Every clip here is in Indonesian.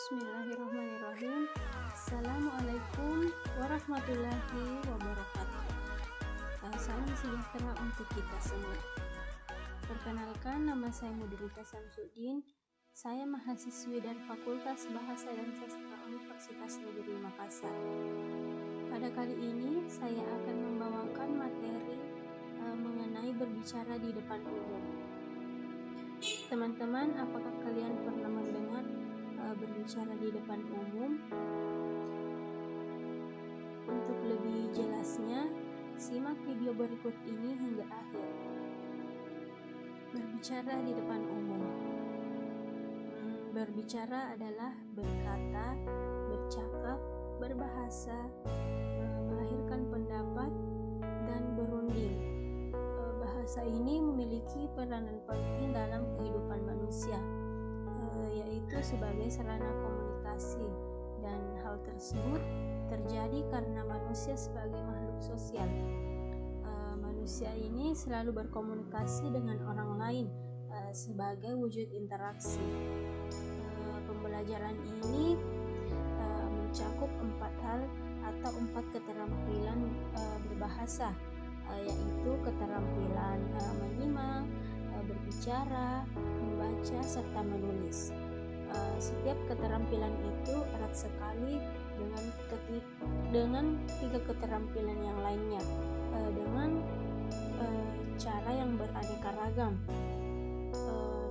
Bismillahirrahmanirrahim. Assalamualaikum warahmatullahi wabarakatuh. Salam sejahtera untuk kita semua. Perkenalkan, nama saya Mudrika Samsudin. Saya mahasiswi dari Fakultas Bahasa dan Sastra Universitas Negeri Makassar. Pada kali ini saya akan membawakan materi mengenai berbicara di depan umum. Teman-teman, apakah kalian pernah mendengar berbicara di depan umum? Untuk lebih jelasnya, simak video berikut ini hingga akhir. Berbicara di depan umum. Berbicara adalah berkata, bercakap, berbahasa, melahirkan pendapat, dan berunding. Bahasa ini memiliki peranan penting dalam kehidupan manusia, yaitu sebagai sarana komunikasi, dan hal tersebut terjadi karena manusia sebagai makhluk sosial. Manusia ini selalu berkomunikasi dengan orang lain sebagai wujud interaksi. Pembelajaran ini mencakup 4 hal atau 4 keterampilan berbahasa, yaitu keterampilan menyimak, berbicara, membaca, serta menulis. Setiap keterampilan itu erat sekali dengan 3 keterampilan yang lainnya, dengan cara yang beraneka ragam.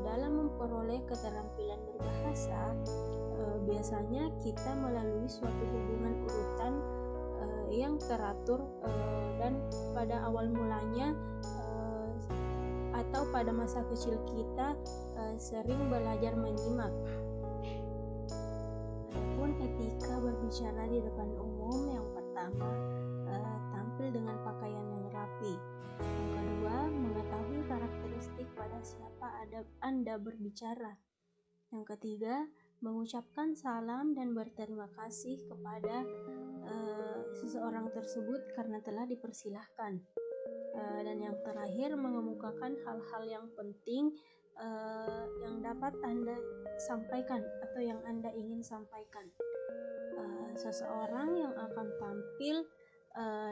Dalam memperoleh keterampilan berbahasa, biasanya kita melalui suatu hubungan urutan yang teratur, dan pada awal mulanya atau pada masa kecil kita sering belajar menyimak. Adapun etika berbicara di depan umum, yang pertama, tampil dengan pakaian yang rapi. Yang kedua, mengetahui karakteristik pada siapa Anda berbicara. Yang ketiga, mengucapkan salam dan berterima kasih kepada seseorang tersebut karena telah dipersilahkan. Dan yang terakhir, mengemukakan hal-hal yang penting yang dapat Anda sampaikan atau yang Anda ingin sampaikan. Seseorang yang akan tampil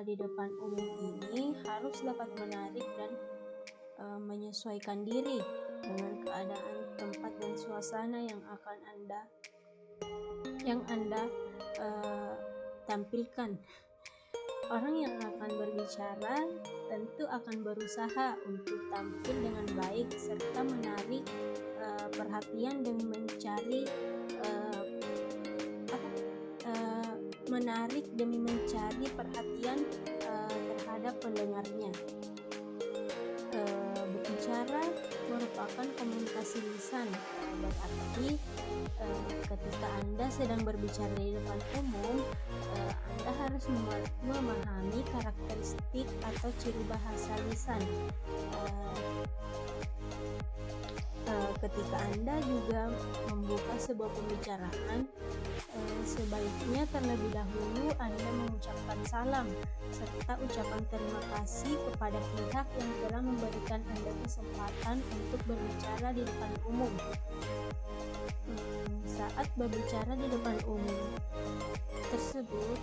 di depan umum ini harus dapat menarik dan menyesuaikan diri dengan keadaan tempat dan suasana yang Anda tampilkan. Orang yang akan berbicara tentu akan berusaha untuk tampil dengan baik serta menarik perhatian demi mencari perhatian terhadap pendengarnya. Berbicara merupakan komunikasi lisan, berarti ketika Anda sedang berbicara di depan umum, Anda harus memahami karakteristik atau ciri bahasa lisan. Ketika Anda juga membuka sebuah pembicaraan, sebaiknya terlebih dahulu Anda mengucapkan salam serta ucapan terima kasih kepada pihak yang telah memberikan Anda kesempatan untuk berbicara di depan umum. Saat berbicara di depan umum tersebut,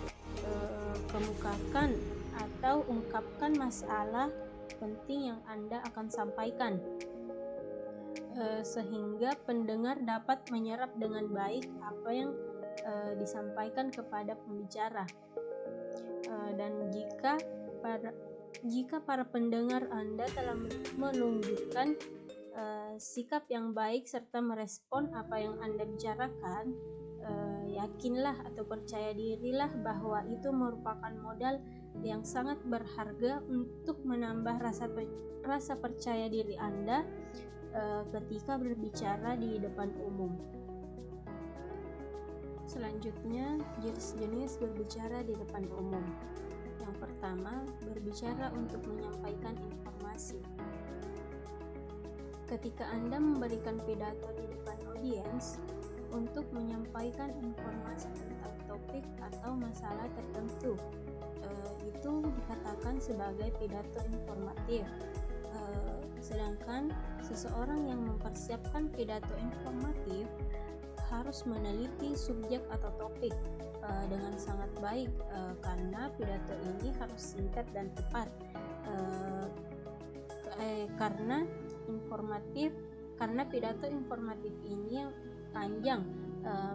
kemukakan atau ungkapkan masalah penting yang Anda akan sampaikan, sehingga pendengar dapat menyerap dengan baik apa yang disampaikan kepada pembicara. Dan jika para pendengar Anda telah menunjukkan sikap yang baik serta merespon apa yang Anda bicarakan, yakinlah atau percaya dirilah bahwa itu merupakan modal yang sangat berharga untuk menambah rasa percaya diri Anda ketika berbicara di depan umum. Selanjutnya, jenis-jenis berbicara di depan umum. Yang pertama, berbicara untuk menyampaikan informasi. Ketika Anda memberikan pidato di depan audiens untuk menyampaikan informasi tentang topik atau masalah tertentu, itu dikatakan sebagai pidato informatif. Sedangkan seseorang yang mempersiapkan pidato informatif harus meneliti subjek atau topik dengan sangat baik, karena pidato ini harus singkat dan tepat, karena pidato informatif ini yang panjang.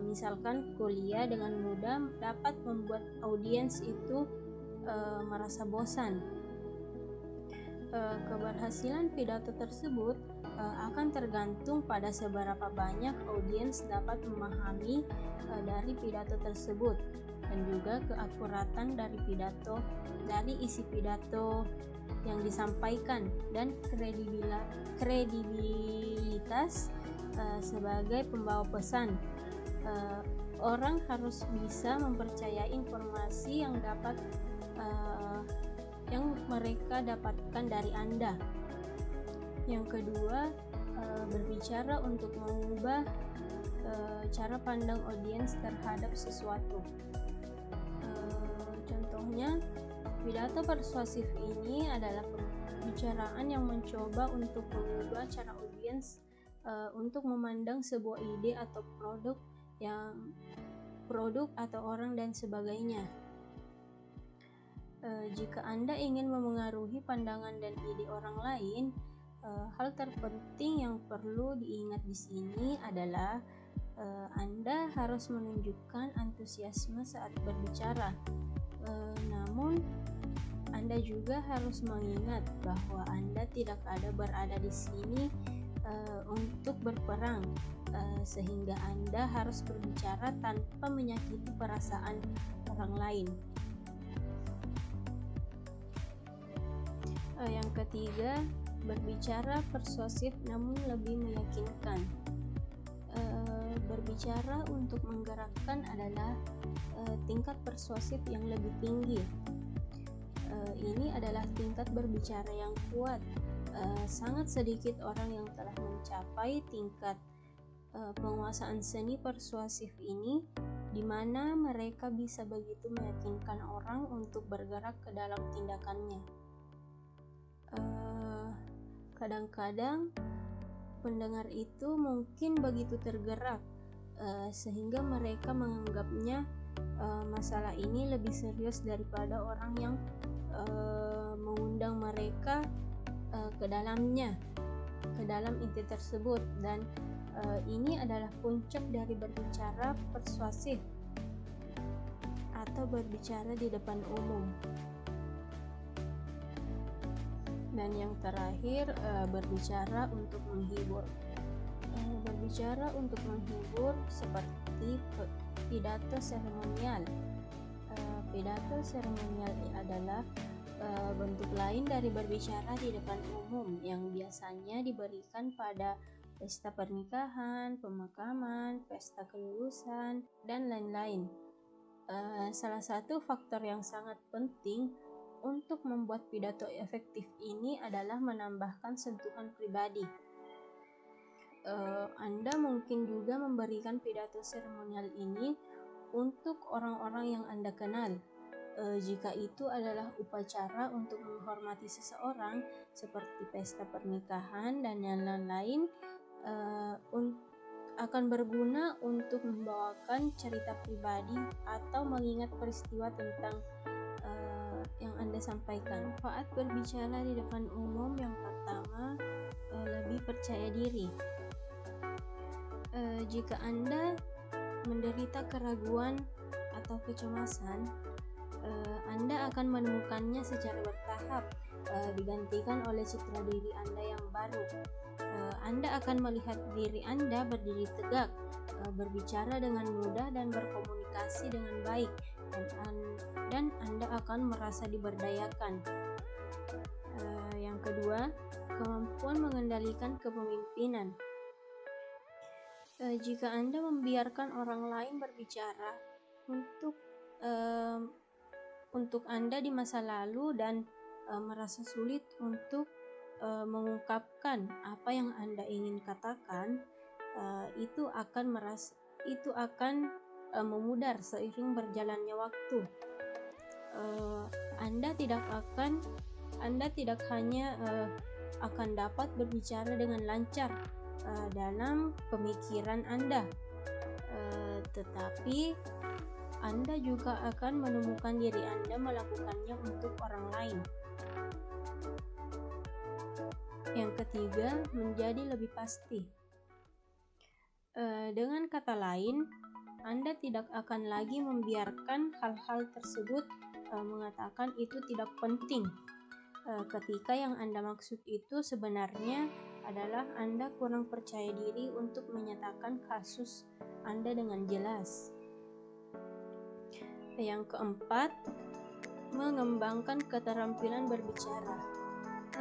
Misalkan kuliah dengan mudah dapat membuat audiens itu merasa bosan. Keberhasilan pidato tersebut akan tergantung pada seberapa banyak audiens dapat memahami dari pidato tersebut, dan juga keakuratan dari isi pidato yang disampaikan, dan kredibilitas sebagai pembawa pesan. Orang harus bisa mempercayai informasi yang mereka dapatkan dari Anda. Yang kedua, berbicara untuk mengubah cara pandang audiens terhadap sesuatu. Contohnya, pidato persuasif ini adalah pembicaraan yang mencoba untuk mengubah cara audiens untuk memandang sebuah ide atau produk atau orang dan sebagainya. Jika Anda ingin memengaruhi pandangan dan ide orang lain, hal terpenting yang perlu diingat di sini adalah Anda harus menunjukkan antusiasme saat berbicara. Namun, Anda juga harus mengingat bahwa Anda tidak berada di sini untuk berperang, sehingga Anda harus berbicara tanpa menyakiti perasaan orang lain. Yang ketiga, berbicara persuasif namun lebih meyakinkan. Berbicara untuk menggerakkan adalah tingkat persuasif yang lebih tinggi. Ini adalah tingkat berbicara yang kuat. Sangat sedikit orang yang telah mencapai tingkat penguasaan seni persuasif ini, di mana mereka bisa begitu meyakinkan orang untuk bergerak ke dalam tindakannya. Kadang-kadang pendengar itu mungkin begitu tergerak sehingga mereka menganggapnya masalah ini lebih serius daripada orang yang mengundang mereka ke dalam inti tersebut, dan ini adalah puncak dari berbicara persuasif atau berbicara di depan umum. Dan yang terakhir, berbicara untuk menghibur. Berbicara untuk menghibur seperti pidato seremonial. Pidato seremonial adalah bentuk lain dari berbicara di depan umum yang biasanya diberikan pada pesta pernikahan, pemakaman, pesta kelulusan, dan lain-lain. Salah satu faktor yang sangat penting untuk membuat pidato efektif ini adalah menambahkan sentuhan pribadi. Anda mungkin juga memberikan pidato seremonial ini untuk orang-orang yang Anda kenal. Jika itu adalah upacara untuk menghormati seseorang seperti pesta pernikahan dan yang lain-lain, akan berguna untuk membawakan cerita pribadi atau mengingat peristiwa tentang yang Anda sampaikan. Manfaat berbicara di depan umum. Yang pertama, lebih percaya diri. Jika Anda menderita keraguan atau kecemasan, Anda akan menemukannya secara bertahap, digantikan oleh citra diri Anda yang baru. Anda akan melihat diri Anda berdiri tegak, berbicara dengan mudah dan berkomunikasi dengan baik, dan Anda akan merasa diberdayakan. Yang kedua, kemampuan mengendalikan kepemimpinan. Jika Anda membiarkan orang lain berbicara untuk Anda di masa lalu dan merasa sulit untuk mengungkapkan apa yang Anda ingin katakan, itu akan memudar seiring berjalannya waktu. Anda tidak hanya akan dapat berbicara dengan lancar dalam pemikiran Anda, tetapi Anda juga akan menemukan diri Anda melakukannya untuk orang lain. Yang ketiga, menjadi lebih pasti. Dengan kata lain, Anda tidak akan lagi membiarkan hal-hal tersebut mengatakan itu tidak penting. Ketika yang Anda maksud itu sebenarnya adalah Anda kurang percaya diri untuk menyatakan kasus Anda dengan jelas. Yang keempat, mengembangkan keterampilan berbicara.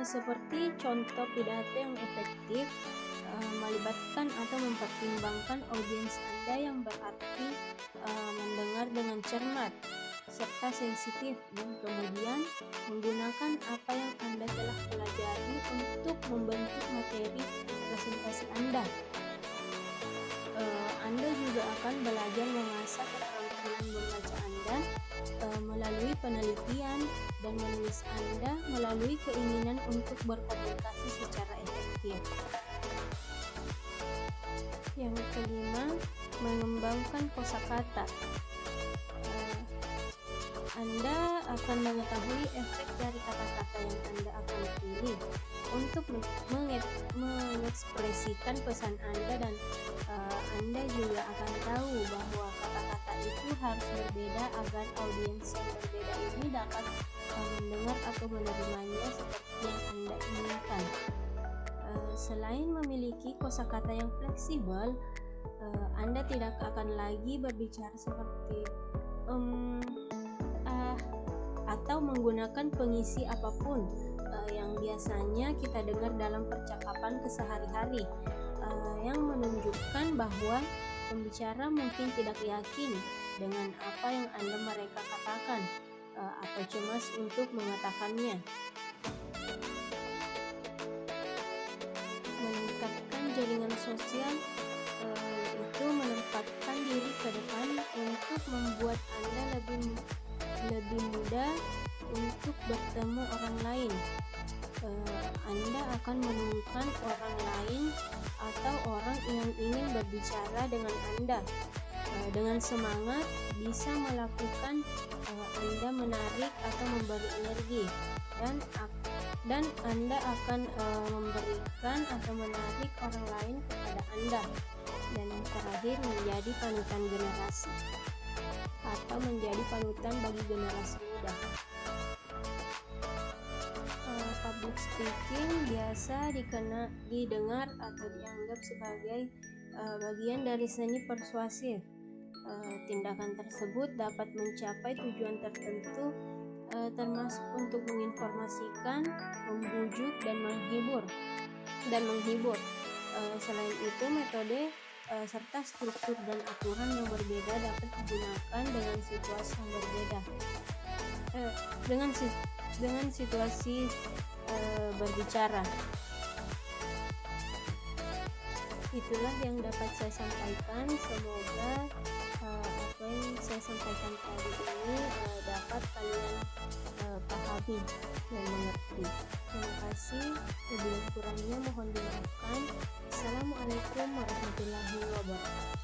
Seperti contoh pidato yang efektif, melibatkan atau mempertimbangkan audiens Anda yang berarti mendengar dengan cermat serta sensitif, dan kemudian menggunakan apa yang Anda telah pelajari untuk membentuk materi presentasi Anda. Anda juga akan belajar mengasah keterampilan membaca Anda melalui penelitian dan menulis Anda melalui keinginan untuk berkomunikasi secara efektif. Yang kelima, mengembangkan kosakata. Anda akan mengetahui efek dari kata-kata yang Anda akan pilih untuk mengekspresikan pesan Anda, dan Anda juga akan tahu bahwa kata-kata itu harus berbeda agar audiens yang berbeda ini dapat mendengar atau menerimanya seperti yang Anda inginkan. Selain memiliki kosakata yang fleksibel, Anda tidak akan lagi berbicara seperti atau menggunakan pengisi apapun yang biasanya kita dengar dalam percakapan kesehari-hari, yang menunjukkan bahwa pembicara mungkin tidak yakin dengan apa yang mereka katakan atau cemas untuk mengatakannya. Meningkatkan jaringan sosial itu menempatkan diri ke depan untuk membuat Anda lebih mudah untuk bertemu orang lain. Anda akan menemukan orang lain atau orang yang ingin berbicara dengan Anda dengan semangat, bisa melakukan Anda menarik atau memberi energi, dan Anda akan memberikan atau menarik orang lain kepada Anda. Dan yang terakhir, menjadi panutan generasi atau menjadi panutan bagi generasi muda. Public speaking biasa didengar atau dianggap sebagai bagian dari seni persuasif. Tindakan tersebut dapat mencapai tujuan tertentu, termasuk untuk menginformasikan, membujuk, dan menghibur. Selain itu, metode serta struktur dan aturan yang berbeda dapat digunakan dengan situasi yang berbeda. Dengan situasi berbicara. Itulah yang dapat saya sampaikan. Semoga apa yang saya sampaikan tadi ini dapat kalian pahami dan mengerti. Terima kasih. Lebih kurangnya mohon dimaafkan. Assalamualaikum warahmatullahi wabarakatuh.